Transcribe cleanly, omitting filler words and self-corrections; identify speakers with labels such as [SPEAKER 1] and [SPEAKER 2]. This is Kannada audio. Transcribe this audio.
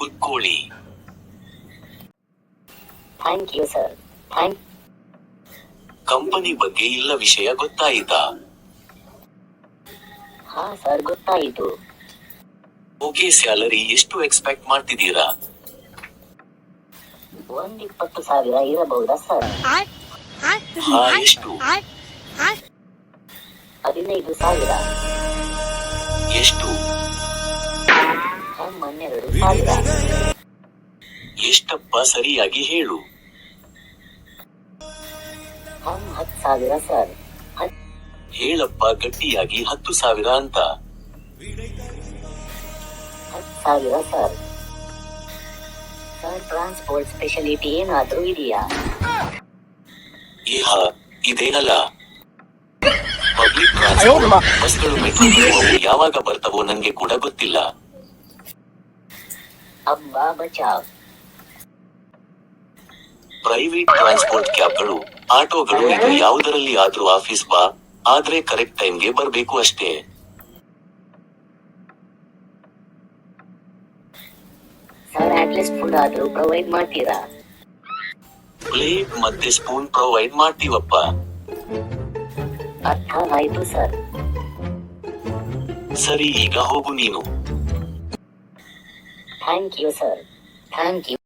[SPEAKER 1] ಕುತ್ಕೊಳ್ಳಿ.
[SPEAKER 2] Thank you sir.
[SPEAKER 1] ಕಂಪನಿ ಬಗ್ಗೆ ಎಲ್ಲ ವಿಷಯ ಗೊತ್ತಾಯಿತಾ?
[SPEAKER 2] ಹಾ ಸರ್, ಗೊತ್ತಾಯಿತು.
[SPEAKER 1] ಓಕೆ, ಸ್ಯಾಲರಿ ಎಷ್ಟು ಎಕ್ಸ್ಪೆಕ್ಟ್ ಮಾಡ್ತಿದ್ದೀರಾ?
[SPEAKER 2] 20,000 ಇರಬಹುದಾ ಸರ್?
[SPEAKER 1] ಹಾ, ಎಷ್ಟು?
[SPEAKER 2] 15,000.
[SPEAKER 1] ಎಷ್ಟು?
[SPEAKER 2] 12,000.
[SPEAKER 1] ಎಷ್ಟಪ್ಪ, ಸರಿಯಾಗಿ ಹೇಳು.
[SPEAKER 2] 10,000 ಸರ್.
[SPEAKER 1] ಹೇಳಪ್ಪ ಗಟ್ಟಿಯಾಗಿ. 10,000 ಅಂತ.
[SPEAKER 2] 10,000 ಸರ್. ಸರ್, ಟ್ರಾನ್ಸ್ಪೋರ್ಟ್ ಸ್ಪೆಷಾಲಿಟಿ ಏನಾದ್ರೂ ಇದೆಯಾ?
[SPEAKER 1] ಏಹಾ, ಇದೇನಲ್ಲ. ಪಬ್ಲಿಕ್ ಟ್ರಾನ್ಸ್ಪೋರ್ಟ್ ಬಸ್ಗಳು, ಮೆಟ್ರೋ ಅವು ಯಾವಾಗ ಬರ್ತವೋ ನಂಗೆ ಕೂಡ ಗೊತ್ತಿಲ್ಲ.
[SPEAKER 2] ಅಬ್ಬಾ ಬಚಾವ್.
[SPEAKER 1] ಪ್ರೈವೇಟ್ ಟ್ರಾನ್ಸ್ಪೋರ್ಟ್, ಕ್ಯಾಬ್ಗಳು, ಆಟೋಗಳು, ಇದು ಯಾವುದರಲ್ಲಿ ಆದ್ರೂ ಆಫೀಸ್ ಬಾ, ಆದ್ರೆ ಕರೆಕ್ಟ್ ಟೈಮ್ಗೆ ಬರ್ಬೇಕು ಅಷ್ಟೇ.
[SPEAKER 2] ಸರ್, ಅಟ್ಲೀಸ್ಟ್ ಫುಡ್ ಆದ್ರೂ ಪ್ರೊವೈಡ್ ಮಾಡ್ತೀರಾ?
[SPEAKER 1] ಪ್ಲೇಟ್ ಮತ್ತೆ ಸ್ಪೂನ್ ಪ್ರೊವೈಡ್ ಮಾಡ್ತೀವಪ್ಪ.
[SPEAKER 2] ಅರ್ಥ ಆಯ್ತು ಸರ್.
[SPEAKER 1] ಸರಿ, ಈಗ ಹೋಗು ನೀನು.
[SPEAKER 2] Thank you sir. Thank you.